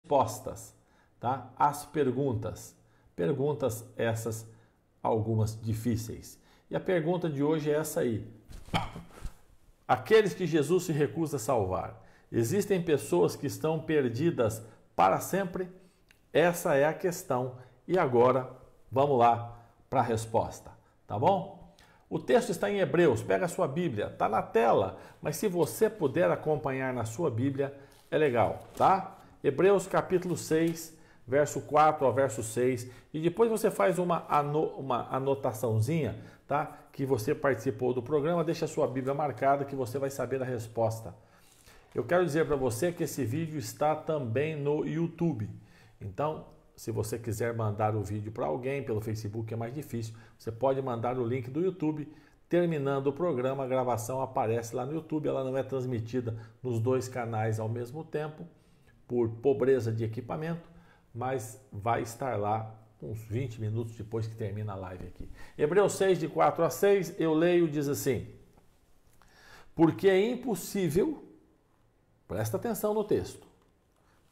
respostas, tá? As perguntas. Perguntas essas, algumas difíceis. E a pergunta de hoje é essa aí. Aqueles que Jesus se recusa a salvar, existem pessoas que estão perdidas para sempre? Essa é a questão. E agora, vamos lá para a resposta, tá bom? O texto está em Hebreus, pega a sua Bíblia, está na tela, mas se você puder acompanhar na sua Bíblia, é legal, tá? Hebreus capítulo 6, verso 4 ao verso 6, e depois você faz uma anotaçãozinha, tá? Que você participou do programa, deixa a sua Bíblia marcada que você vai saber a resposta. Eu quero dizer para você que esse vídeo está também no YouTube, então se você quiser mandar o vídeo para alguém pelo Facebook é mais difícil, você pode mandar o link do YouTube. Terminando o programa, a gravação aparece lá no YouTube, ela não é transmitida nos dois canais ao mesmo tempo, por pobreza de equipamento, mas vai estar lá uns 20 minutos depois que termina a live aqui. Hebreus 6, de 4 a 6, eu leio, diz assim: porque é impossível, presta atenção no texto,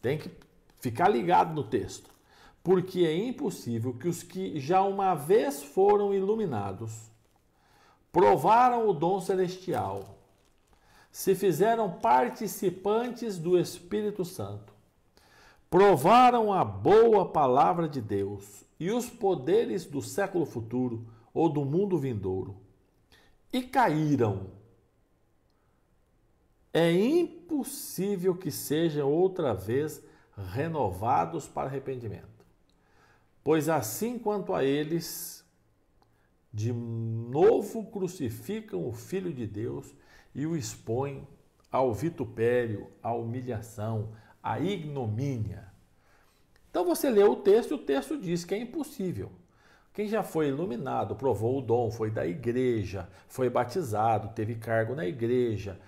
tem que ficar ligado no texto, porque é impossível que os que já uma vez foram iluminados, provaram o dom celestial, se fizeram participantes do Espírito Santo, provaram a boa palavra de Deus e os poderes do século futuro ou do mundo vindouro, e caíram, é impossível que sejam outra vez renovados para arrependimento. Pois assim quanto a eles, de novo crucificam o Filho de Deus e o expõem ao vitupério, à humilhação, à ignomínia. Então você lê o texto e o texto diz que é impossível. Quem já foi iluminado, provou o dom, foi da igreja, foi batizado, teve cargo na igreja,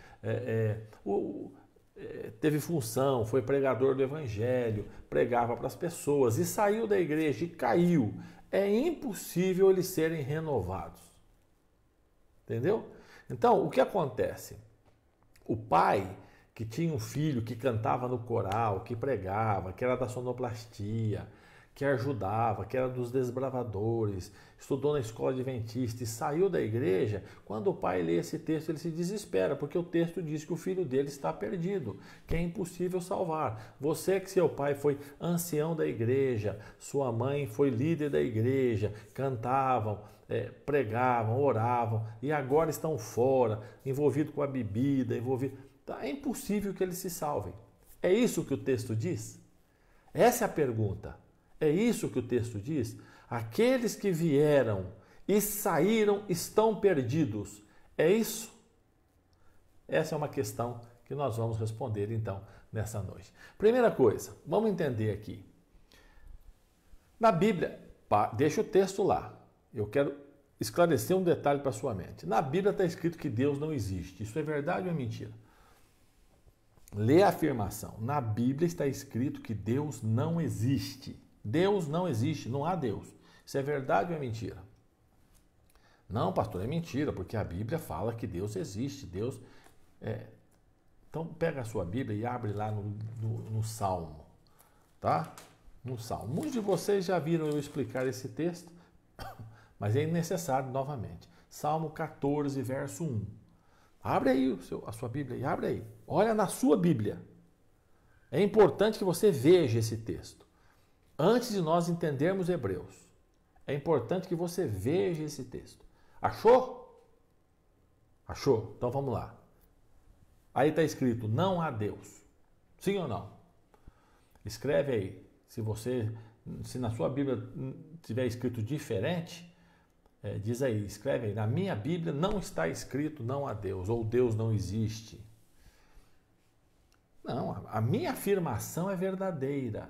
teve função, foi pregador do evangelho, pregava para as pessoas e saiu da igreja e caiu. É impossível eles serem renovados. Entendeu? Então, o que acontece? O pai que tinha um filho que cantava no coral, que pregava, que era da sonoplastia, que ajudava, que era dos desbravadores, estudou na escola adventista e saiu da igreja, quando o pai lê esse texto, ele se desespera, porque o texto diz que o filho dele está perdido, que é impossível salvar. Você que seu pai foi ancião da igreja, sua mãe foi líder da igreja, cantavam, pregavam, oravam, e agora estão fora, envolvidos com a bebida, é impossível que eles se salvem. É isso que o texto diz? Essa é a pergunta. É isso que o texto diz? Aqueles que vieram e saíram estão perdidos. É isso? Essa é uma questão que nós vamos responder então nessa noite. Primeira coisa, vamos entender aqui. Na Bíblia, deixa o texto lá. Eu quero esclarecer um detalhe para a sua mente. Na Bíblia está escrito que Deus não existe. Isso é verdade ou é mentira? Lê a afirmação. Na Bíblia está escrito que Deus não existe. Deus não existe, não há Deus. Isso é verdade ou é mentira? Não, pastor, é mentira, porque a Bíblia fala que Deus existe. Deus Então pega a sua Bíblia e abre lá no Salmo, tá? No Salmo. Muitos de vocês já viram eu explicar esse texto, mas é necessário novamente. Salmo 14, verso 1. Abre aí a sua Bíblia e abre aí. Olha na sua Bíblia. É importante que você veja esse texto. Antes de nós entendermos Hebreus, é importante que você veja esse texto. Achou? Achou? Então vamos lá. Aí está escrito, não há Deus. Sim ou não? Escreve aí. Se na sua Bíblia tiver escrito diferente, diz aí, escreve aí. Na minha Bíblia não está escrito não há Deus, ou Deus não existe. Não, a minha afirmação é verdadeira.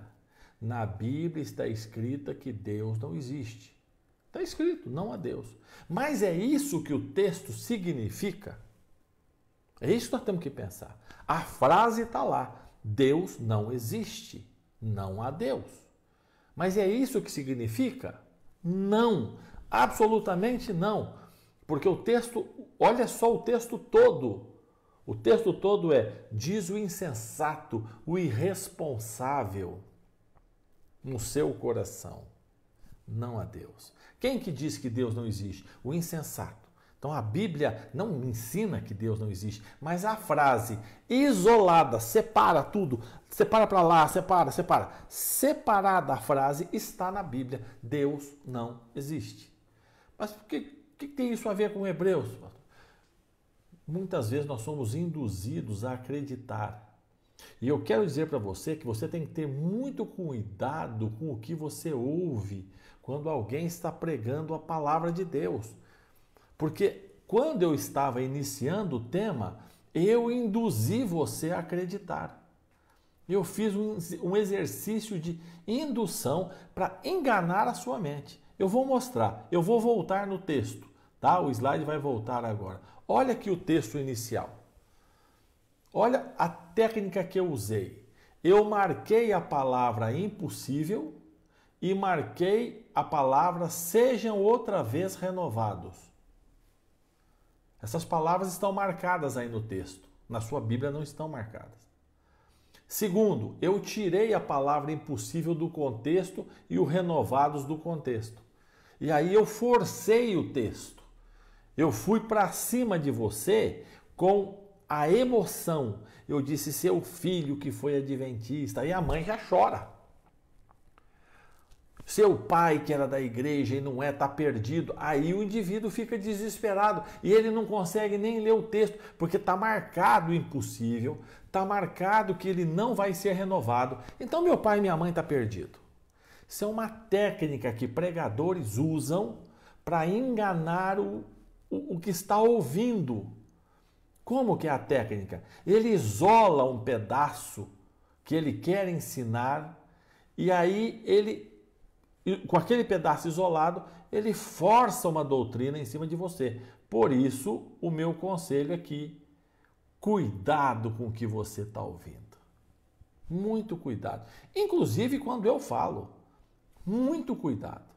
Na Bíblia está escrita que Deus não existe. Está escrito, não há Deus. Mas é isso que o texto significa? É isso que nós temos que pensar. A frase está lá. Deus não existe. Não há Deus. Mas é isso que significa? Não. Absolutamente não. Porque o texto, olha só o texto todo. O texto todo diz o insensato, o irresponsável no seu coração, não a Deus. Quem que diz que Deus não existe? O insensato. Então a Bíblia não ensina que Deus não existe, mas a frase isolada, separa tudo, separa para lá, separa. Separada a frase está na Bíblia, Deus não existe. Mas o que tem isso a ver com Hebreus? Muitas vezes nós somos induzidos a acreditar. E eu quero dizer para você que você tem que ter muito cuidado com o que você ouve quando alguém está pregando a palavra de Deus. Porque quando eu estava iniciando o tema, eu induzi você a acreditar. Eu fiz um exercício de indução para enganar a sua mente. Eu vou mostrar, eu vou voltar no texto, tá? O slide vai voltar agora. Olha aqui o texto inicial. Olha a técnica que eu usei. Eu marquei a palavra impossível e marquei a palavra sejam outra vez renovados. Essas palavras estão marcadas aí no texto. Na sua Bíblia não estão marcadas. Segundo, eu tirei a palavra impossível do contexto e o renovados do contexto. E aí eu forcei o texto. Eu fui para cima de você com a emoção. Eu disse, seu filho que foi adventista. E a mãe já chora. Seu pai que era da igreja e não está perdido. Aí o indivíduo fica desesperado e ele não consegue nem ler o texto, porque está marcado o impossível, está marcado que ele não vai ser renovado. Então meu pai e minha mãe estão perdidos. Isso é uma técnica que pregadores usam para enganar o que está ouvindo. Como que é a técnica? Ele isola um pedaço que ele quer ensinar e aí com aquele pedaço isolado, ele força uma doutrina em cima de você. Por isso, o meu conselho aqui, cuidado com o que você está ouvindo. Muito cuidado. Inclusive quando eu falo, muito cuidado.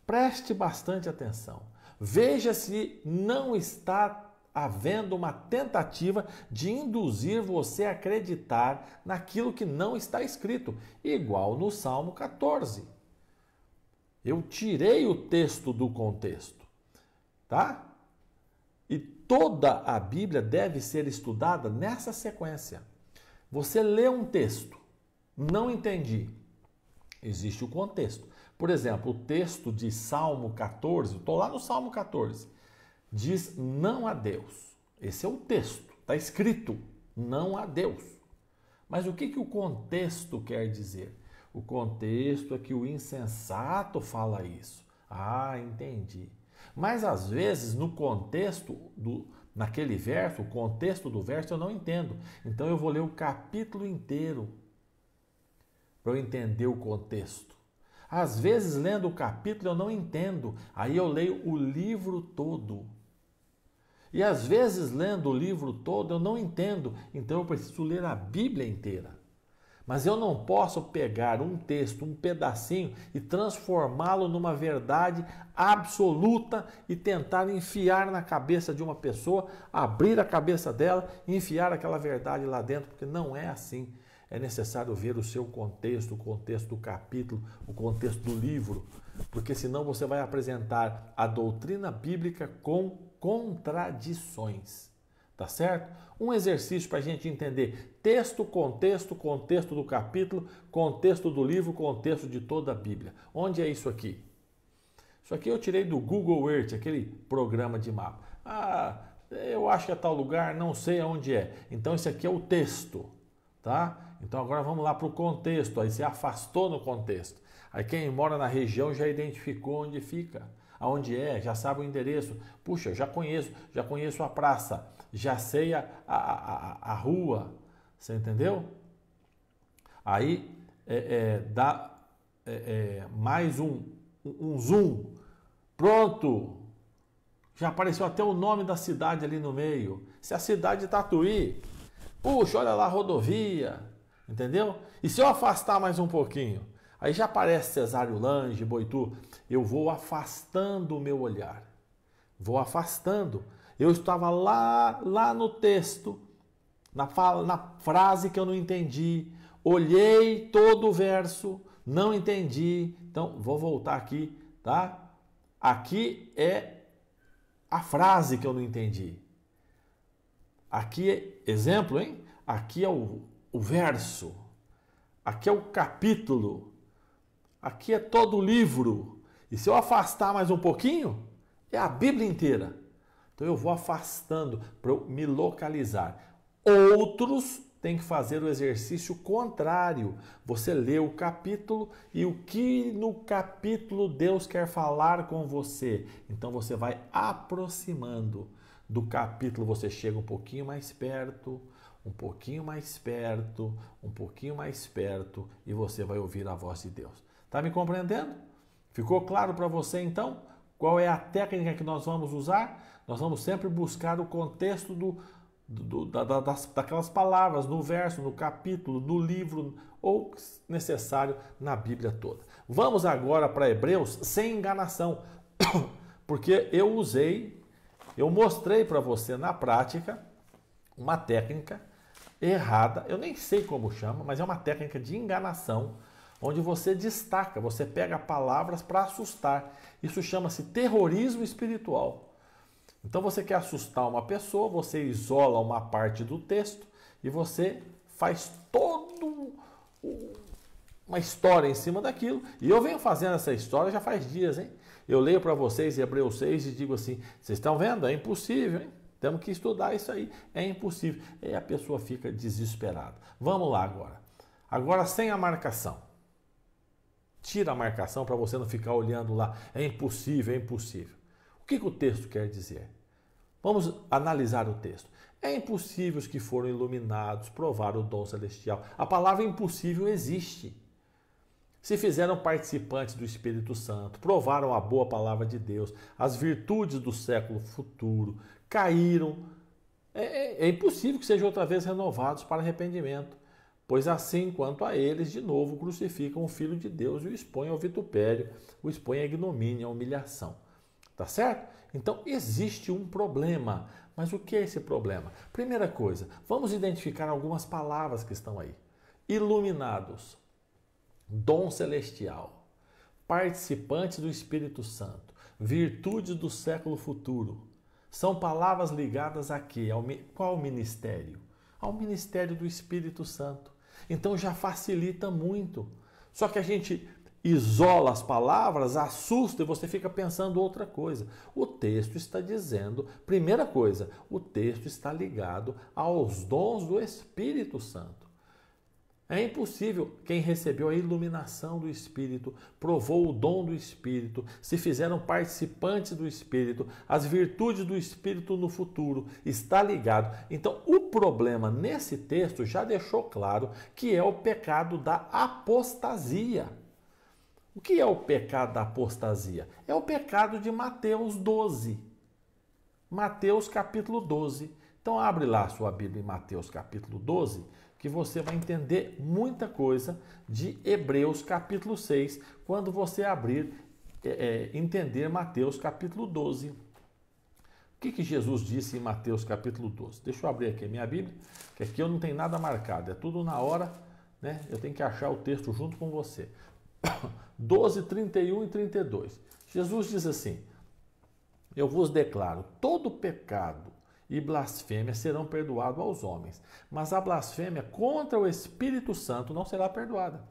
Preste bastante atenção. Veja se não está havendo uma tentativa de induzir você a acreditar naquilo que não está escrito, igual no Salmo 14. Eu tirei o texto do contexto, tá? E toda a Bíblia deve ser estudada nessa sequência. Você lê um texto, não entendi, existe o contexto. Por exemplo, o texto de Salmo 14, estou lá no Salmo 14, diz não a Deus. Esse é o texto, está escrito não a Deus. Mas o que o contexto quer dizer? O contexto é que o insensato fala isso. Ah, entendi. Mas às vezes no contexto, naquele verso, o contexto do verso eu não entendo. Então eu vou ler o capítulo inteiro para eu entender o contexto. Às vezes lendo o capítulo eu não entendo, aí eu leio o livro todo. E às vezes, lendo o livro todo, eu não entendo, então eu preciso ler a Bíblia inteira. Mas eu não posso pegar um texto, um pedacinho e transformá-lo numa verdade absoluta e tentar enfiar na cabeça de uma pessoa, abrir a cabeça dela e enfiar aquela verdade lá dentro, porque não é assim. É necessário ver o seu contexto, o contexto do capítulo, o contexto do livro, porque senão você vai apresentar a doutrina bíblica com contradições, tá certo? Um exercício para a gente entender texto, contexto do capítulo, contexto do livro, contexto de toda a Bíblia. Onde é isso aqui? Isso aqui eu tirei do Google Earth, aquele programa de mapa. Ah, eu acho que é tal lugar, não sei aonde é. Então esse aqui é o texto, tá? Então agora vamos lá para o contexto, aí se afastou no contexto. Aí quem mora na região já identificou onde fica. Aonde é, já sabe o endereço. Puxa, já conheço a praça, já sei a rua, você entendeu? Aí dá mais um zoom, pronto, já apareceu até o nome da cidade ali no meio. Se a cidade de Tatuí, puxa, olha lá a rodovia, entendeu? E se eu afastar mais um pouquinho? Aí já aparece Cesário Lange, Boitu. Eu vou afastando o meu olhar. Vou afastando. Eu estava lá no texto, na frase que eu não entendi, olhei todo o verso, não entendi. Então, vou voltar aqui, tá? Aqui é a frase que eu não entendi. Aqui é exemplo, hein? Aqui é o verso. Aqui é o capítulo. Aqui é todo o livro. E se eu afastar mais um pouquinho, é a Bíblia inteira. Então eu vou afastando para eu me localizar. Outros têm que fazer o exercício contrário. Você lê o capítulo e o que no capítulo Deus quer falar com você. Então você vai aproximando do capítulo, você chega um pouquinho mais perto, um pouquinho mais perto, um pouquinho mais perto e você vai ouvir a voz de Deus. Está me compreendendo? Ficou claro para você então? Qual é a técnica que nós vamos usar? Nós vamos sempre buscar o contexto daquelas palavras, no verso, no capítulo, no livro, ou necessário na Bíblia toda. Vamos agora para Hebreus sem enganação, porque eu mostrei para você na prática uma técnica errada, eu nem sei como chama, mas é uma técnica de enganação, onde você destaca, você pega palavras para assustar. Isso chama-se terrorismo espiritual. Então você quer assustar uma pessoa, você isola uma parte do texto e você faz toda uma história em cima daquilo. E eu venho fazendo essa história já faz dias, hein? Eu leio para vocês Hebreus 6 e digo assim, vocês estão vendo? É impossível, hein? Temos que estudar isso aí. É impossível. E a pessoa fica desesperada. Vamos lá agora. Agora sem a marcação. Tira a marcação para você não ficar olhando lá. É impossível, é impossível. O que o texto quer dizer? Vamos analisar o texto. É impossível os que foram iluminados provar o dom celestial. A palavra impossível existe. Se fizeram participantes do Espírito Santo, provaram a boa palavra de Deus, as virtudes do século futuro, caíram. É impossível que sejam outra vez renovados para arrependimento, pois assim quanto a eles, de novo crucificam o Filho de Deus e o expõem ao vitupério, o expõem à ignomínia, à humilhação. Tá certo? Então existe um problema. Mas o que é esse problema? Primeira coisa, vamos identificar algumas palavras que estão aí. Iluminados, dom celestial, participantes do Espírito Santo, virtudes do século futuro. São palavras ligadas a quê? Qual ministério? Ao ministério do Espírito Santo. Então já facilita muito. Só que a gente isola as palavras, assusta e você fica pensando outra coisa. O texto está dizendo, primeira coisa, o texto está ligado aos dons do Espírito Santo. É impossível. Quem recebeu a iluminação do Espírito, provou o dom do Espírito, se fizeram participantes do Espírito, as virtudes do Espírito no futuro, está ligado. Então, o problema nesse texto já deixou claro que é o pecado da apostasia. O que é o pecado da apostasia? É o pecado de Mateus 12. Mateus capítulo 12. Então, abre lá a sua Bíblia em Mateus capítulo 12, que você vai entender muita coisa de Hebreus capítulo 6, quando você entender Mateus capítulo 12. O que Jesus disse em Mateus capítulo 12? Deixa eu abrir aqui a minha Bíblia, que aqui eu não tenho nada marcado, é tudo na hora, né? Eu tenho que achar o texto junto com você. 12, 31 e 32. Jesus diz assim, eu vos declaro, todo pecado e blasfêmia serão perdoados aos homens, mas a blasfêmia contra o Espírito Santo não será perdoada.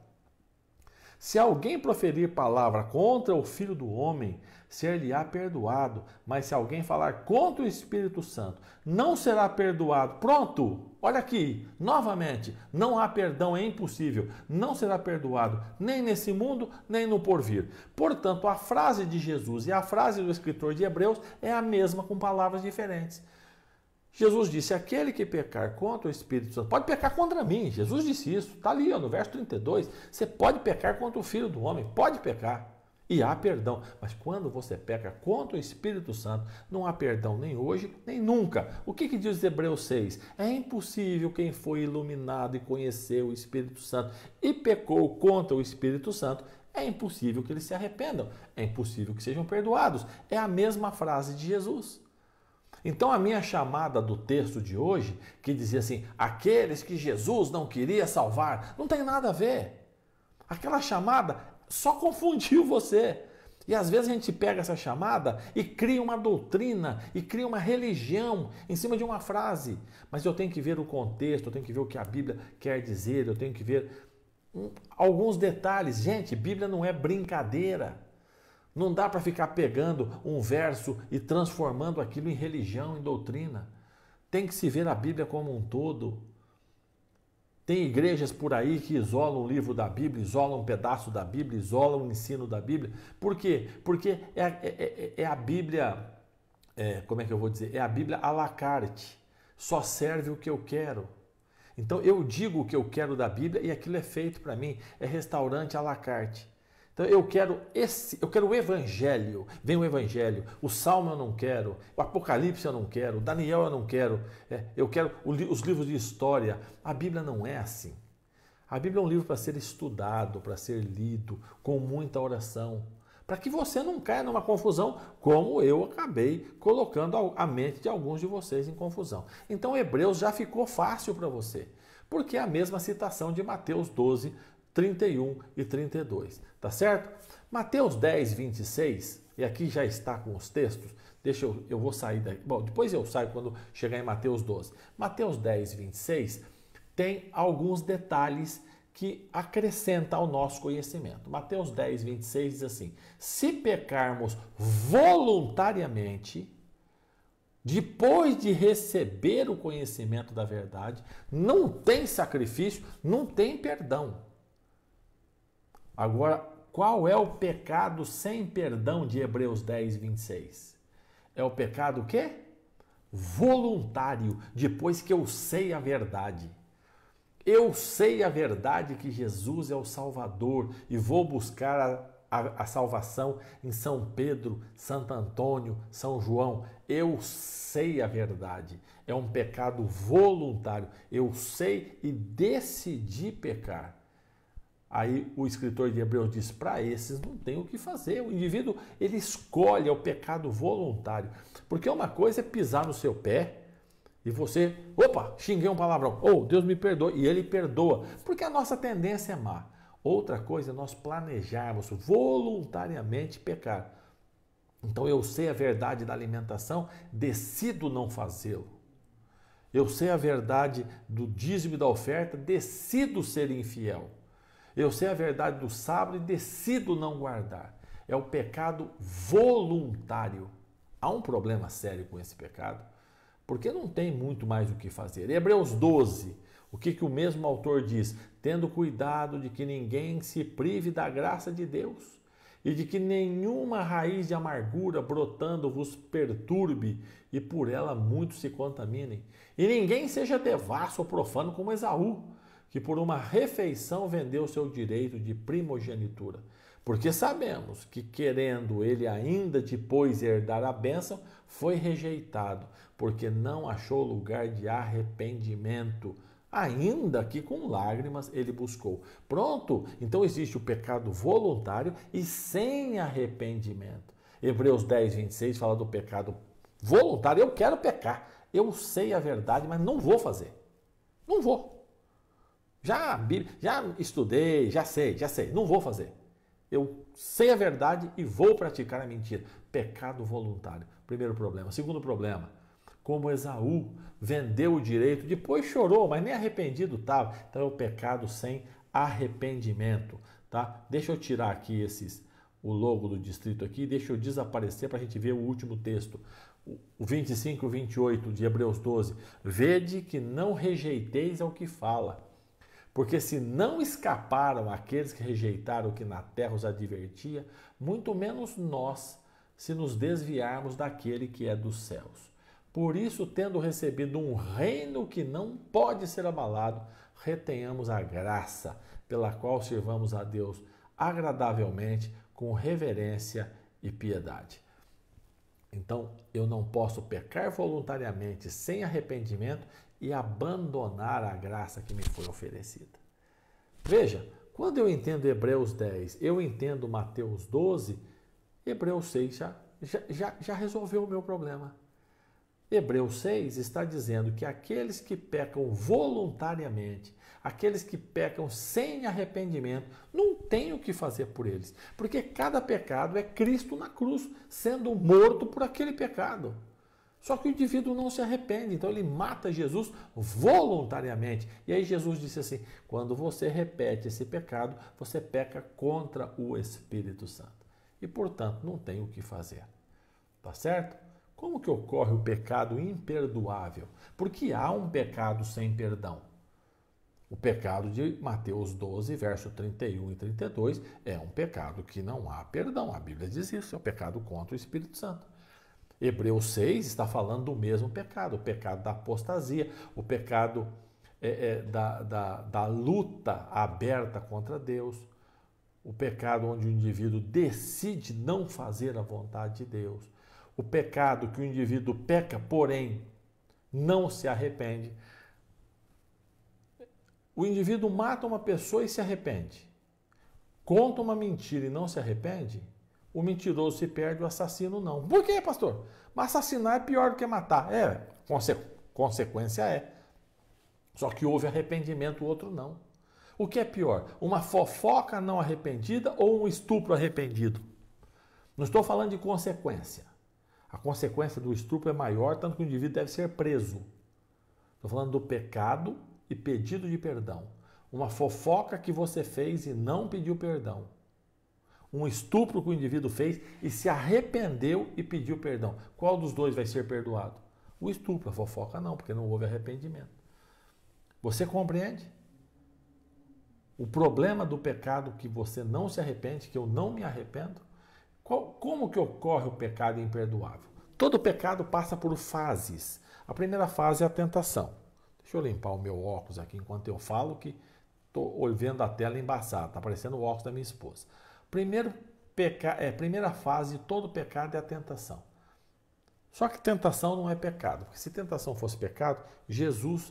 Se alguém proferir palavra contra o Filho do Homem, ser-lhe-á perdoado, mas se alguém falar contra o Espírito Santo, não será perdoado. Pronto, olha aqui, novamente, não há perdão, é impossível, não será perdoado, nem nesse mundo, nem no porvir. Portanto, a frase de Jesus e a frase do escritor de Hebreus é a mesma com palavras diferentes. Jesus disse, aquele que pecar contra o Espírito Santo, pode pecar contra mim, Jesus disse isso, está ali no verso 32, você pode pecar contra o Filho do Homem, pode pecar, e há perdão, mas quando você peca contra o Espírito Santo, não há perdão nem hoje, nem nunca. O que diz Hebreus 6? É impossível quem foi iluminado e conheceu o Espírito Santo e pecou contra o Espírito Santo, é impossível que eles se arrependam, é impossível que sejam perdoados, é a mesma frase de Jesus. Então a minha chamada do texto de hoje, que dizia assim, aqueles que Jesus não queria salvar, não tem nada a ver. Aquela chamada só confundiu você. E às vezes a gente pega essa chamada e cria uma doutrina, e cria uma religião em cima de uma frase. Mas eu tenho que ver o contexto, eu tenho que ver o que a Bíblia quer dizer, eu tenho que ver alguns detalhes. Gente, Bíblia não é brincadeira. Não dá para ficar pegando um verso e transformando aquilo em religião, em doutrina. Tem que se ver a Bíblia como um todo. Tem igrejas por aí que isolam o livro da Bíblia, isolam um pedaço da Bíblia, isolam o ensino da Bíblia. Por quê? Porque é a Bíblia, como é que eu vou dizer? É a Bíblia à la carte. Só serve o que eu quero. Então eu digo o que eu quero da Bíblia e aquilo é feito para mim. É restaurante à la carte. Então eu quero o Evangelho, vem o Evangelho, o Salmo eu não quero, o Apocalipse eu não quero, o Daniel eu não quero, eu quero os livros de história. A Bíblia não é assim. A Bíblia é um livro para ser estudado, para ser lido, com muita oração, para que você não caia numa confusão, como eu acabei colocando a mente de alguns de vocês em confusão. Então Hebreus já ficou fácil para você, porque é a mesma citação de Mateus 12, 31 e 32, tá certo? Mateus 10, 26, e aqui já está com os textos, eu vou sair daqui, bom, depois eu saio quando chegar em Mateus 12. Mateus 10, 26 tem alguns detalhes que acrescenta ao nosso conhecimento. Mateus 10, 26 diz assim, se pecarmos voluntariamente, depois de receber o conhecimento da verdade, não tem sacrifício, não tem perdão. Agora, qual é o pecado sem perdão de Hebreus 10, 26? É o pecado o quê? Voluntário, depois que eu sei a verdade. Eu sei a verdade que Jesus é o Salvador e vou buscar a salvação em São Pedro, Santo Antônio, São João. Eu sei a verdade. É um pecado voluntário. Eu sei e decidi pecar. Aí o escritor de Hebreus diz, para esses não tem o que fazer. O indivíduo, ele escolhe o pecado voluntário. Porque uma coisa é pisar no seu pé e você, opa, xinguei um palavrão. Oh, Deus me perdoe. E ele perdoa. Porque a nossa tendência é má. Outra coisa é nós planejarmos voluntariamente pecar. Então eu sei a verdade da alimentação, decido não fazê-lo. Eu sei a verdade do dízimo e da oferta, decido ser infiel. Eu sei a verdade do sábado e decido não guardar. É o pecado voluntário. Há um problema sério com esse pecado, porque não tem muito mais o que fazer. Hebreus 12, o que o mesmo autor diz? Tendo cuidado de que ninguém se prive da graça de Deus e de que nenhuma raiz de amargura brotando vos perturbe e por ela muitos se contaminem. E ninguém seja devasso ou profano como Esaú, que por uma refeição vendeu seu direito de primogenitura. Porque sabemos que, querendo ele ainda depois herdar a bênção, foi rejeitado, porque não achou lugar de arrependimento, ainda que com lágrimas ele buscou. Pronto, então existe o pecado voluntário e sem arrependimento. Hebreus 10, 26 fala do pecado voluntário. Eu quero pecar, eu sei a verdade, mas não vou fazer. Não vou. Já estudei, já sei, não vou fazer. Eu sei a verdade e vou praticar a mentira. Pecado voluntário. Primeiro problema. Segundo problema, como Esaú vendeu o direito, depois chorou, mas nem arrependido estava. Então é o pecado sem arrependimento. Tá? Deixa eu tirar aqui o logo do distrito aqui, deixa eu desaparecer para a gente ver o último texto. O 25 e 28 de Hebreus 12. Vede que não rejeiteis ao que fala. Porque se não escaparam aqueles que rejeitaram o que na terra os advertia, muito menos nós, se nos desviarmos daquele que é dos céus. Por isso, tendo recebido um reino que não pode ser abalado, retenhamos a graça, pela qual servamos a Deus agradavelmente, com reverência e piedade. Então, eu não posso pecar voluntariamente, sem arrependimento, e abandonar a graça que me foi oferecida. Veja, quando eu entendo Hebreus 10, eu entendo Mateus 12, Hebreus 6 já resolveu o meu problema. Hebreus 6 está dizendo que aqueles que pecam voluntariamente, aqueles que pecam sem arrependimento, não tem o que fazer por eles, porque cada pecado é Cristo na cruz, sendo morto por aquele pecado. Só que o indivíduo não se arrepende, então ele mata Jesus voluntariamente. E aí Jesus disse assim: quando você repete esse pecado, você peca contra o Espírito Santo. E, portanto, não tem o que fazer. Tá certo? Como que ocorre o pecado imperdoável? Porque há um pecado sem perdão. O pecado de Mateus 12, verso 31 e 32 é um pecado que não há perdão. A Bíblia diz isso, é o pecado contra o Espírito Santo. Hebreus 6 está falando do mesmo pecado, o pecado da apostasia, o pecado da luta aberta contra Deus, o pecado onde o indivíduo decide não fazer a vontade de Deus, o pecado que o indivíduo peca, porém não se arrepende. O indivíduo mata uma pessoa e se arrepende. Conta uma mentira e não se arrepende. O mentiroso se perde, o assassino não. Por quê, pastor? Mas assassinar é pior do que matar. Consequência é. Só que houve arrependimento, o outro não. O que é pior? Uma fofoca não arrependida ou um estupro arrependido? Não estou falando de consequência. A consequência do estupro é maior, tanto que o indivíduo deve ser preso. Estou falando do pecado e pedido de perdão. Uma fofoca que você fez e não pediu perdão. Um estupro que o indivíduo fez e se arrependeu e pediu perdão. Qual dos dois vai ser perdoado? O estupro, a fofoca não, porque não houve arrependimento. Você compreende? O problema do pecado que você não se arrepende, que eu não me arrependo, como que ocorre o pecado imperdoável? Todo pecado passa por fases. A primeira fase é a tentação. Deixa eu limpar o meu óculos aqui enquanto eu falo, que estou vendo a tela embaçada, está parecendo o óculos da minha esposa. Primeira fase de todo pecado é a tentação. Só que tentação não é pecado, porque se tentação fosse pecado, Jesus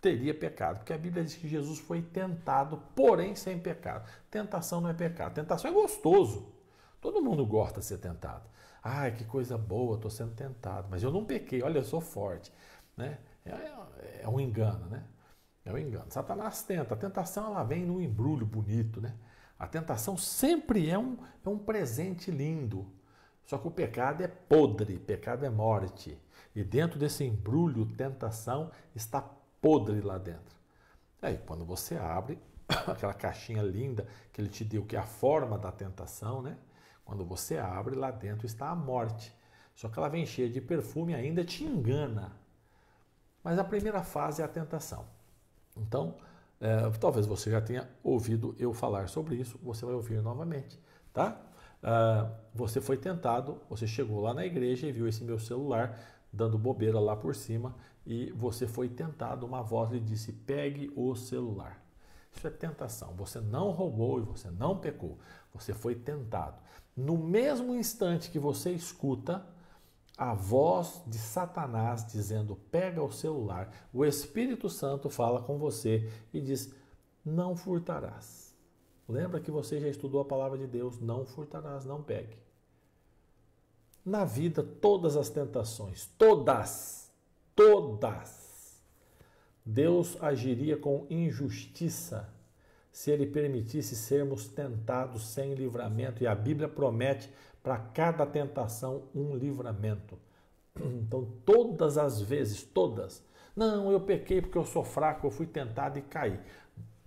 teria pecado, porque a Bíblia diz que Jesus foi tentado, porém sem pecado. Tentação não é pecado, tentação é gostoso. Todo mundo gosta de ser tentado. Ai, que coisa boa, estou sendo tentado, mas eu não pequei, olha, eu sou forte. Né? É um engano, né? É um engano. Satanás tenta, a tentação ela vem num embrulho bonito, né? A tentação sempre é um presente lindo. Só que o pecado é podre, pecado é morte. E dentro desse embrulho, tentação, está podre lá dentro. Aí, quando você abre aquela caixinha linda que ele te deu, que é a forma da tentação, né? Quando você abre, lá dentro está a morte. Só que ela vem cheia de perfume e ainda te engana. Mas a primeira fase é a tentação. Então, talvez você já tenha ouvido eu falar sobre isso, você vai ouvir novamente, tá? Você foi tentado, você chegou lá na igreja e viu esse meu celular dando bobeira lá por cima e você foi tentado, uma voz lhe disse, pegue o celular. Isso é tentação, você não roubou e você não pecou, você foi tentado. No mesmo instante que você escuta a voz de Satanás dizendo, pega o celular, o Espírito Santo fala com você e diz, não furtarás. Lembra que você já estudou a palavra de Deus, não furtarás, não pegue. Na vida, todas as tentações, todas, Deus agiria com injustiça se Ele permitisse sermos tentados sem livramento, e a Bíblia promete para cada tentação um livramento. Então, todas as vezes, todas. Não, eu pequei porque eu sou fraco, eu fui tentado e caí.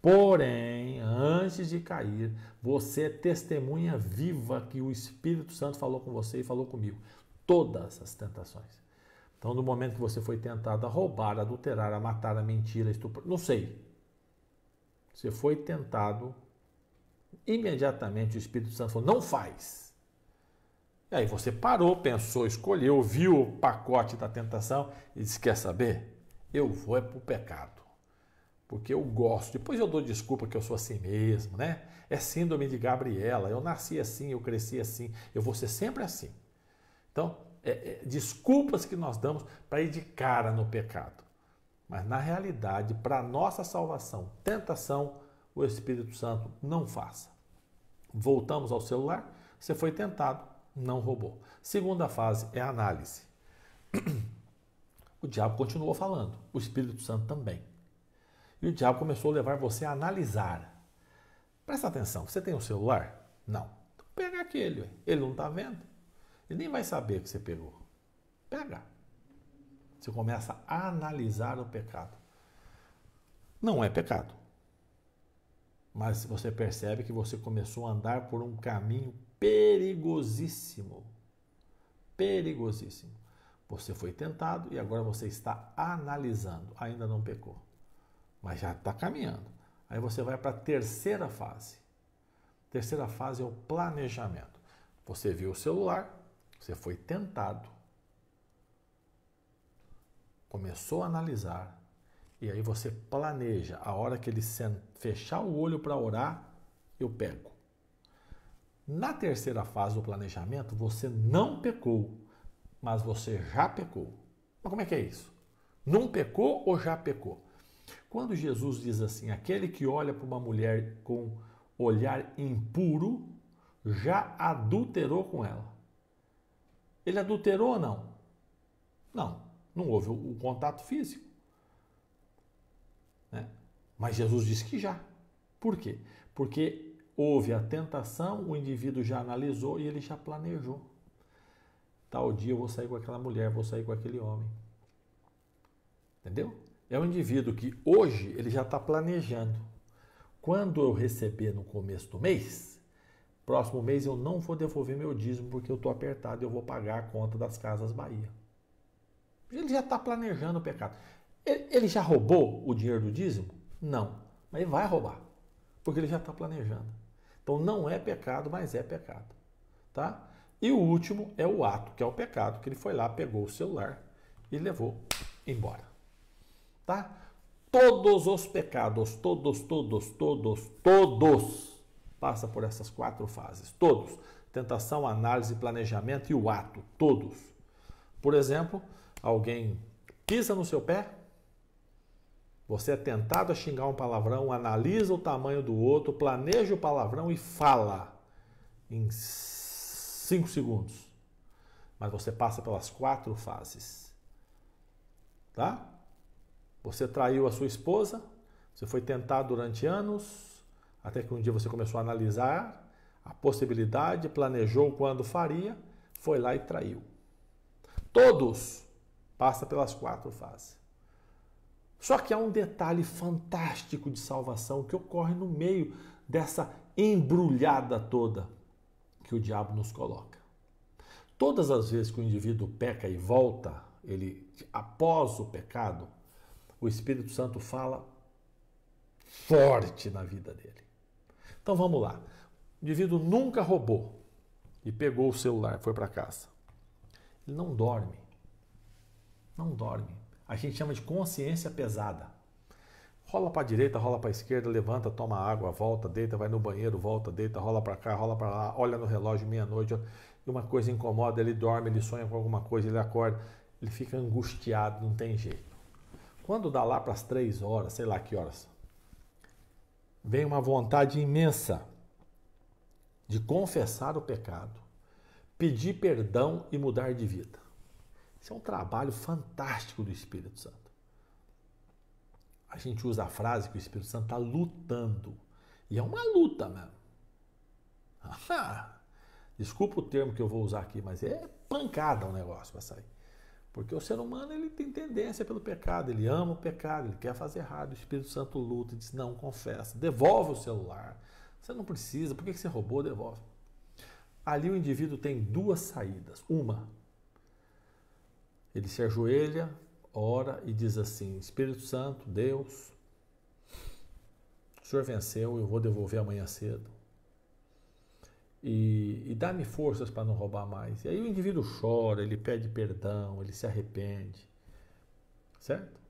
Porém, antes de cair, você é testemunha viva que o Espírito Santo falou com você e falou comigo. Todas as tentações. Então, no momento que você foi tentado a roubar, a adulterar, a matar, a mentir, a estuprar, não sei. Você foi tentado, imediatamente o Espírito Santo falou, não faz. E aí você parou, pensou, escolheu, viu o pacote da tentação e disse, quer saber? Eu vou para o pecado, porque eu gosto. Depois eu dou desculpa que eu sou assim mesmo, né? É síndrome de Gabriela, eu nasci assim, eu cresci assim, eu vou ser sempre assim. Então, desculpas que nós damos para ir de cara no pecado. Mas na realidade, para a nossa salvação, tentação, o Espírito Santo não faça. Voltamos ao celular, você foi tentado, não roubou. Segunda fase é a análise. O diabo continuou falando, o Espírito Santo também. E o diabo começou a levar você a analisar. Presta atenção, você tem um celular? Não. Então pega aquele, ué. Ele não está vendo. Ele nem vai saber que você pegou. Pega. Você começa a analisar o pecado. Não é pecado. Mas você percebe que você começou a andar por um caminho perigosíssimo. Perigosíssimo. Você foi tentado e agora você está analisando. Ainda não pecou, mas já está caminhando. Aí você vai para a terceira fase. Terceira fase é o planejamento. Você viu o celular, você foi tentado, começou a analisar, e aí você planeja. A hora que ele fechar o olho para orar, eu pego. Na terceira fase do planejamento, você não pecou, mas você já pecou. Mas como é que é isso? Não pecou ou já pecou? Quando Jesus diz assim, aquele que olha para uma mulher com olhar impuro, já adulterou com ela. Ele adulterou ou não? Não, não houve o contato físico. Né? Mas Jesus disse que já. Por quê? Porque houve a tentação, o indivíduo já analisou e ele já planejou. Tal dia eu vou sair com aquela mulher, vou sair com aquele homem. Entendeu? É um indivíduo que hoje ele já está planejando. Quando eu receber no começo do mês, próximo mês eu não vou devolver meu dízimo porque eu estou apertado e eu vou pagar a conta das Casas Bahia. Ele já está planejando o pecado. Ele já roubou o dinheiro do dízimo? Não, mas ele vai roubar, porque ele já está planejando. Então não é pecado, mas é pecado. Tá? E o último é o ato, que é o pecado, que ele foi lá, pegou o celular e levou embora. Tá? Todos os pecados, todos, passa por essas 4 fases. Todos. Tentação, análise, planejamento e o ato. Todos. Por exemplo, alguém pisa no seu pé, você é tentado a xingar um palavrão, analisa o tamanho do outro, planeja o palavrão e fala em 5 segundos. Mas você passa pelas 4 fases. Tá? Você traiu a sua esposa, você foi tentado durante anos, até que um dia você começou a analisar a possibilidade, planejou quando faria, foi lá e traiu. Todos passam pelas 4 fases. Só que há um detalhe fantástico de salvação que ocorre no meio dessa embrulhada toda que o diabo nos coloca. Todas as vezes que o indivíduo peca e volta, ele após o pecado, o Espírito Santo fala forte na vida dele. Então vamos lá. O indivíduo nunca roubou e pegou o celular, foi para casa. Ele não dorme. Não dorme. A gente chama de consciência pesada. Rola para a direita, rola para a esquerda, levanta, toma água, volta, deita, vai no banheiro, volta, deita, rola para cá, rola para lá, olha no relógio meia-noite, e uma coisa incomoda, ele dorme, ele sonha com alguma coisa, ele acorda, ele fica angustiado, não tem jeito. Quando dá lá para as 3 horas, sei lá que horas, vem uma vontade imensa de confessar o pecado, pedir perdão e mudar de vida. Isso é um trabalho fantástico do Espírito Santo. A gente usa a frase que o Espírito Santo está lutando. E é uma luta mesmo. Desculpa o termo que eu vou usar aqui, mas é pancada o negócio para sair. Porque o ser humano ele tem tendência pelo pecado, ele ama o pecado, ele quer fazer errado. O Espírito Santo luta e diz, não, confessa, devolve o celular. Você não precisa, por que você roubou? Devolve. Ali o indivíduo tem 2 saídas. Uma, ele se ajoelha, ora e diz assim, Espírito Santo, Deus, o Senhor venceu, eu vou devolver amanhã cedo. E dá-me forças para não roubar mais. E aí o indivíduo chora, ele pede perdão, ele se arrepende. Certo?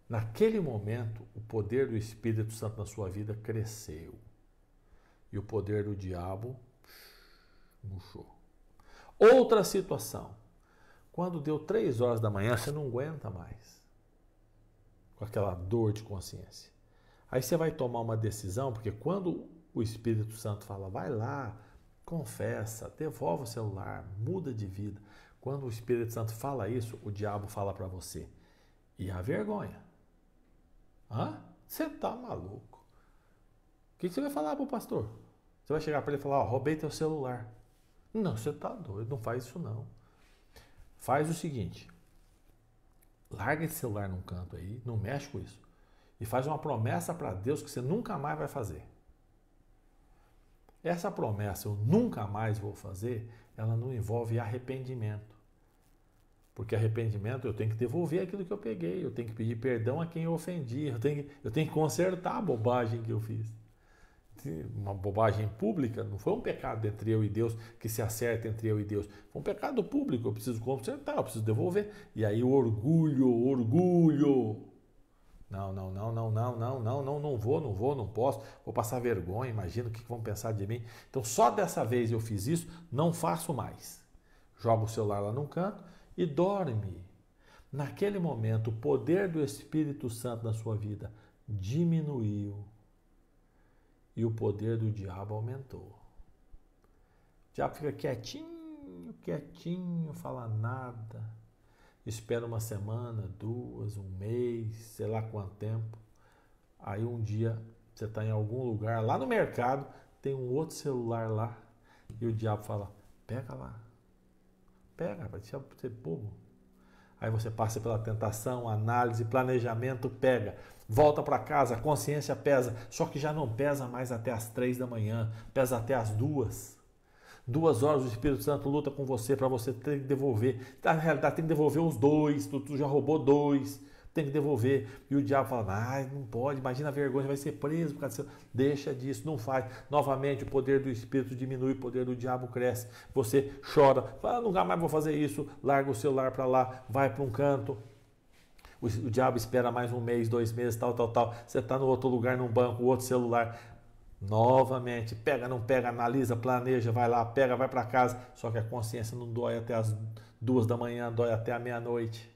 Naquele momento, o poder do Espírito Santo na sua vida cresceu. E o poder do diabo murchou. Outra situação. Quando deu 3 horas da manhã, você não aguenta mais. Com aquela dor de consciência. Aí você vai tomar uma decisão, porque quando o Espírito Santo fala, vai lá, confessa, devolve o celular, muda de vida. Quando o Espírito Santo fala isso, o diabo fala para você, E a vergonha. Hã? Você tá maluco. O que você vai falar pro pastor? Você vai chegar para ele e falar, ó, roubei teu celular. Não, você tá doido, não faz isso não. Faz o seguinte, larga esse celular num canto aí, não mexe com isso. E faz uma promessa para Deus que você nunca mais vai fazer. Essa promessa, eu nunca mais vou fazer, ela não envolve arrependimento. Porque arrependimento, eu tenho que devolver aquilo que eu peguei, eu tenho que pedir perdão a quem eu ofendi, eu tenho que consertar a bobagem que eu fiz. Uma bobagem pública, não foi um pecado entre eu e Deus que se acerta entre eu e Deus. Foi um pecado público, eu preciso consertar, eu preciso devolver. E aí o orgulho. Não vou, não posso, vou passar vergonha, imagina o que vão pensar de mim. Então só dessa vez eu fiz isso, não faço mais. Joga o celular lá num canto e dorme. Naquele momento, o poder do Espírito Santo na sua vida diminuiu. E o poder do diabo aumentou. O diabo fica quietinho, fala nada. Espera uma semana, 2, um mês, sei lá quanto tempo. Aí um dia você está em algum lugar, lá no mercado, tem um outro celular lá. E o diabo fala, pega lá. Pega, vai deixar você bobo. Aí você passa pela tentação, análise, planejamento, pega. Volta para casa, a consciência pesa. Só que já não pesa mais até as 3 da manhã. Pesa até as 2. 2 horas o Espírito Santo luta com você para você ter que devolver. Na realidade tem que devolver os 2. Tu já roubou 2. Tem que devolver. E o diabo fala, não pode, imagina a vergonha, vai ser preso por causa disso. Deixa disso, não faz. Novamente o poder do Espírito diminui, o poder do diabo cresce. Você chora, fala, nunca mais vou fazer isso. Larga o celular para lá, vai para um canto. O diabo espera mais um mês, 2 meses, tal. Você está no outro lugar, num banco, outro celular. Novamente, pega, não pega, analisa, planeja, vai lá, pega, vai para casa. Só que a consciência não dói até as 2 da manhã, dói até a meia-noite.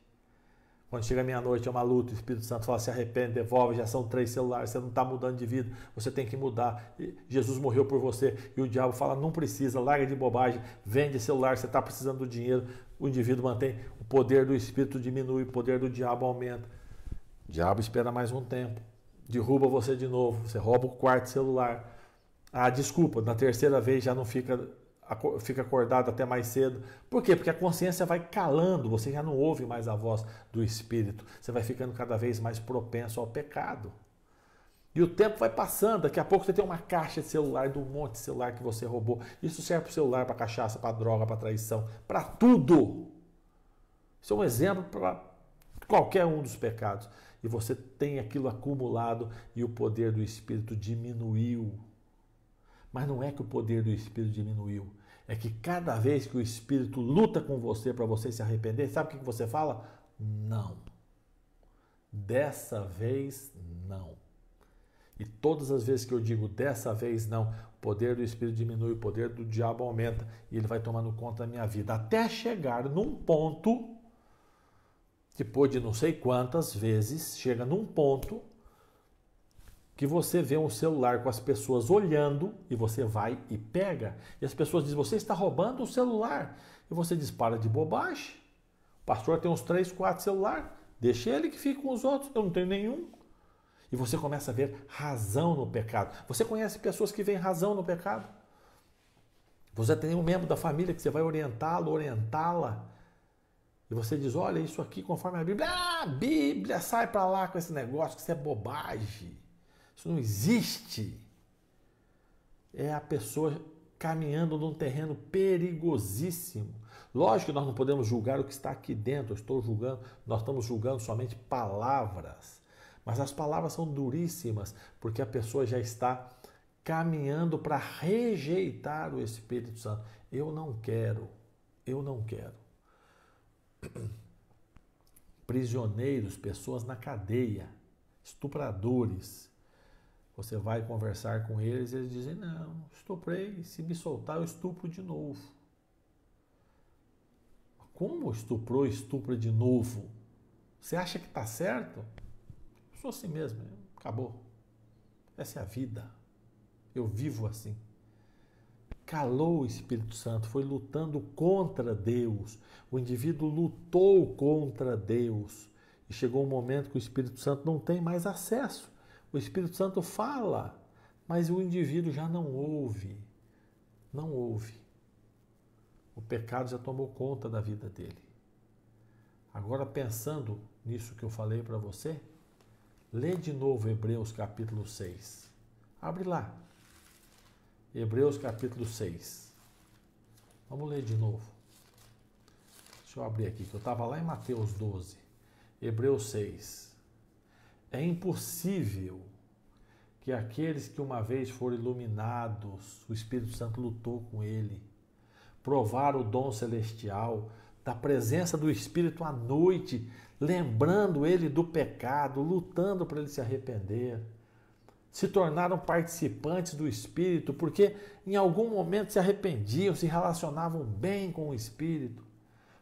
Quando chega meia-noite é uma luta, o Espírito Santo fala, se arrepende, devolve, já são 3 celulares, você não está mudando de vida, você tem que mudar. Jesus morreu por você e o diabo fala, não precisa, larga de bobagem, vende celular, você está precisando do dinheiro. O indivíduo mantém, o poder do Espírito diminui, o poder do diabo aumenta. O diabo espera mais um tempo, derruba você de novo, você rouba o quarto celular. Desculpa, na terceira vez já não fica acordado até mais cedo. Por quê? Porque a consciência vai calando, você já não ouve mais a voz do Espírito. Você vai ficando cada vez mais propenso ao pecado. E o tempo vai passando, daqui a pouco você tem uma caixa de celular, de um monte de celular que você roubou. Isso serve para o celular, para cachaça, para droga, para traição, para tudo. Isso é um exemplo para qualquer um dos pecados. E você tem aquilo acumulado e o poder do Espírito diminuiu. Mas não é que o poder do Espírito diminuiu. É que cada vez que o Espírito luta com você para você se arrepender, sabe o que você fala? Não. Dessa vez, não. E todas as vezes que eu digo dessa vez não, o poder do Espírito diminui, o poder do diabo aumenta e ele vai tomando conta da minha vida. Até chegar num ponto, depois de não sei quantas vezes, chega num ponto que você vê um celular com as pessoas olhando e você vai e pega. E as pessoas dizem, você está roubando o celular. E você diz, para de bobagem. O pastor tem uns 3, 4 celulares. Deixa ele que fique com os outros. Eu não tenho nenhum. E você começa a ver razão no pecado. Você conhece pessoas que veem razão no pecado? Você tem um membro da família que você vai orientá-lo, orientá-la. E você diz, olha, isso aqui conforme a Bíblia. Bíblia, sai para lá com esse negócio, que isso é bobagem. Isso não existe. É a pessoa caminhando num terreno perigosíssimo. Lógico que nós não podemos julgar o que está aqui dentro. Nós estamos julgando somente palavras. Mas as palavras são duríssimas, porque a pessoa já está caminhando para rejeitar o Espírito Santo. Eu não quero. Prisioneiros, pessoas na cadeia, estupradores. Você vai conversar com eles e eles dizem, não, estuprei, se me soltar eu estupro de novo. Como estuprou, estupra de novo? Você acha que está certo? Eu sou assim mesmo, acabou. Essa é a vida. Eu vivo assim. Calou o Espírito Santo, foi lutando contra Deus. O indivíduo lutou contra Deus. E chegou um momento que o Espírito Santo não tem mais acesso. O Espírito Santo fala, mas o indivíduo já não ouve. Não ouve. O pecado já tomou conta da vida dele. Agora, pensando nisso que eu falei para você, lê de novo Hebreus capítulo 6. Abre lá. Hebreus capítulo 6. Vamos ler de novo. Deixa eu abrir aqui, que eu estava lá em Mateus 12. Hebreus 6. É impossível que aqueles que uma vez foram iluminados, o Espírito Santo lutou com ele, provaram o dom celestial, da presença do Espírito à noite, lembrando ele do pecado, lutando para ele se arrepender, se tornaram participantes do Espírito, porque em algum momento se arrependiam, se relacionavam bem com o Espírito,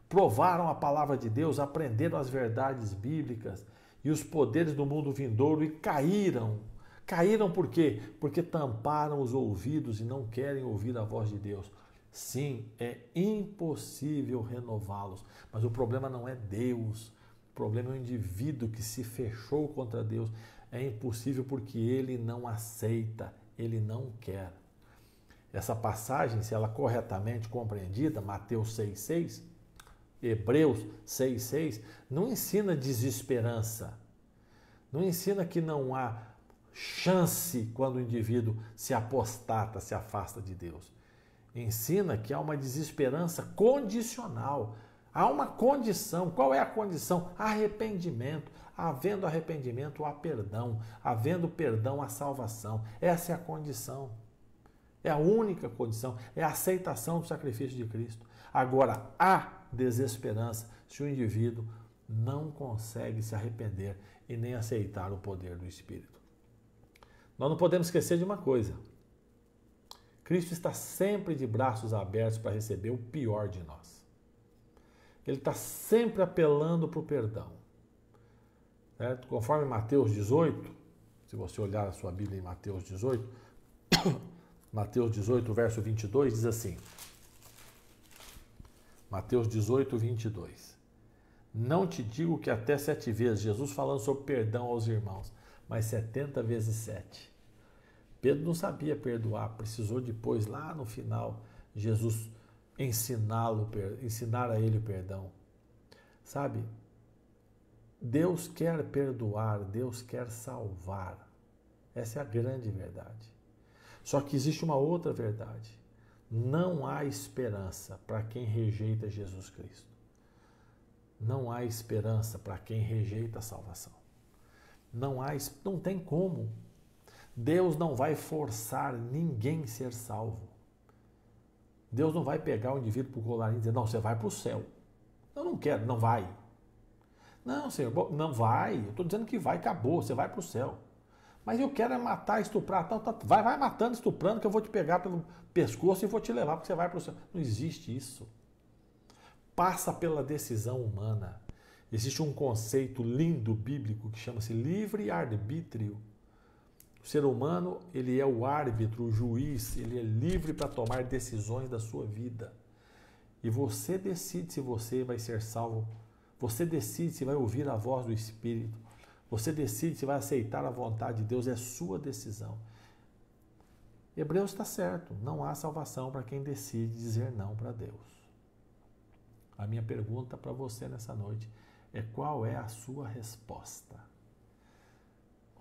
provaram a palavra de Deus, aprenderam as verdades bíblicas e os poderes do mundo vindouro e caíram. Caíram por quê? Porque tamparam os ouvidos e não querem ouvir a voz de Deus. Sim, é impossível renová-los, mas o problema não é Deus, o problema é o indivíduo que se fechou contra Deus. É impossível porque ele não aceita, ele não quer. Essa passagem, se ela corretamente compreendida, Mateus 6,6, Hebreus 6,6, não ensina desesperança, não ensina que não há chance quando o indivíduo se apostata, se afasta de Deus. Ensina que há uma desesperança condicional. Há uma condição. Qual é a condição? Arrependimento. Havendo arrependimento, há perdão. Havendo perdão, há salvação. Essa é a condição. É a única condição. É a aceitação do sacrifício de Cristo. Agora, há desesperança se o indivíduo não consegue se arrepender e nem aceitar o poder do Espírito. Nós não podemos esquecer de uma coisa. Cristo está sempre de braços abertos para receber o pior de nós. Ele está sempre apelando para o perdão. Certo? Conforme Mateus 18, se você olhar a sua Bíblia em Mateus 18, Mateus 18, verso 22, diz assim, Mateus 18, 22, não te digo que até 7 vezes, Jesus falando sobre perdão aos irmãos, mas 70 vezes 7. Pedro não sabia perdoar, precisou depois, lá no final, Jesus ensinar a ele o perdão. Sabe, Deus quer perdoar, Deus quer salvar. Essa é a grande verdade. Só que existe uma outra verdade. Não há esperança para quem rejeita Jesus Cristo. Não há esperança para quem rejeita a salvação. Não tem como. Deus não vai forçar ninguém a ser salvo. Deus não vai pegar o indivíduo por colarinho e dizer, não, você vai para o céu. Eu não quero, não vai. Não, Senhor, não vai. Eu estou dizendo que vai, acabou, você vai para o céu. Mas eu quero é matar, estuprar. Vai matando, estuprando, que eu vou te pegar pelo pescoço e vou te levar, porque você vai para o céu. Não existe isso. Passa pela decisão humana. Existe um conceito lindo bíblico que chama-se livre-arbítrio. O ser humano, ele é o árbitro, o juiz, ele é livre para tomar decisões da sua vida. E você decide se você vai ser salvo. Você decide se vai ouvir a voz do Espírito. Você decide se vai aceitar a vontade de Deus. É sua decisão. Hebreus está certo. Não há salvação para quem decide dizer não para Deus. A minha pergunta para você nessa noite é: qual é a sua resposta?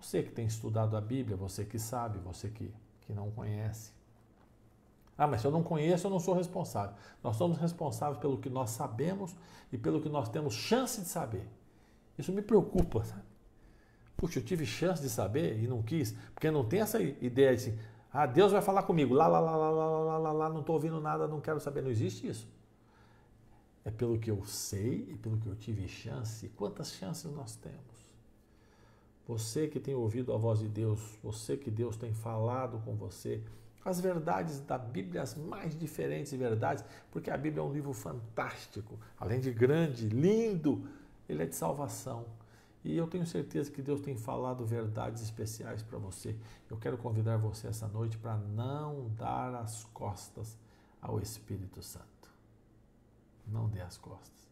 Você que tem estudado a Bíblia, você que sabe, você que não conhece. Ah, mas se eu não conheço, eu não sou responsável. Nós somos responsáveis pelo que nós sabemos e pelo que nós temos chance de saber. Isso me preocupa, sabe? Puxa, eu tive chance de saber e não quis, porque não tem essa ideia de assim, ah, Deus vai falar comigo, lá, não estou ouvindo nada, não quero saber. Não existe isso. É pelo que eu sei e pelo que eu tive chance. Quantas chances nós temos? Você que tem ouvido a voz de Deus, você que Deus tem falado com você, as verdades da Bíblia, as mais diferentes verdades, porque a Bíblia é um livro fantástico, além de grande, lindo, ele é de salvação. E eu tenho certeza que Deus tem falado verdades especiais para você. Eu quero convidar você essa noite para não dar as costas ao Espírito Santo. Não dê as costas.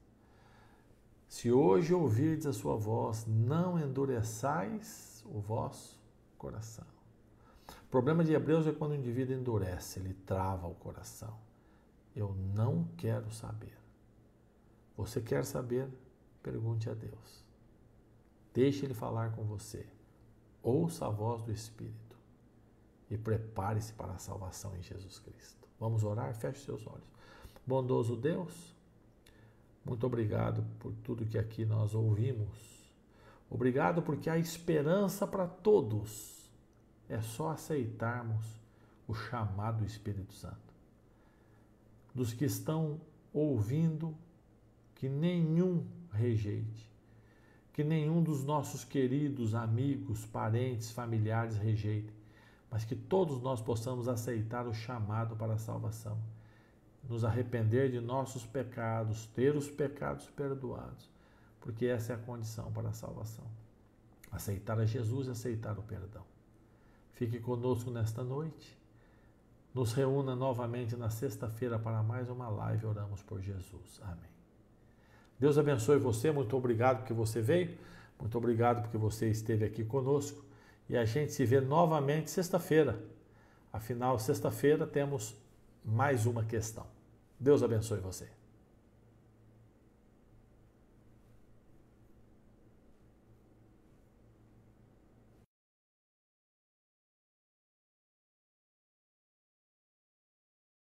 Se hoje ouvirdes a sua voz, não endureçais o vosso coração. O problema de Hebreus é quando o indivíduo endurece, ele trava o coração. Eu não quero saber. Você quer saber? Pergunte a Deus. Deixe Ele falar com você. Ouça a voz do Espírito e prepare-se para a salvação em Jesus Cristo. Vamos orar? Feche seus olhos. Bondoso Deus, muito obrigado por tudo que aqui nós ouvimos. Obrigado porque há esperança para todos. É só aceitarmos o chamado do Espírito Santo. Dos que estão ouvindo, que nenhum rejeite, que nenhum dos nossos queridos amigos, parentes, familiares rejeite, mas que todos nós possamos aceitar o chamado para a salvação, nos arrepender de nossos pecados, ter os pecados perdoados, porque essa é a condição para a salvação. Aceitar a Jesus e aceitar o perdão. Fique conosco nesta noite. Nos reúna novamente na sexta-feira para mais uma live. Oramos por Jesus. Amém. Deus abençoe você. Muito obrigado porque você veio. Muito obrigado porque você esteve aqui conosco. E a gente se vê novamente sexta-feira. Afinal, sexta-feira temos mais uma questão. Deus abençoe você.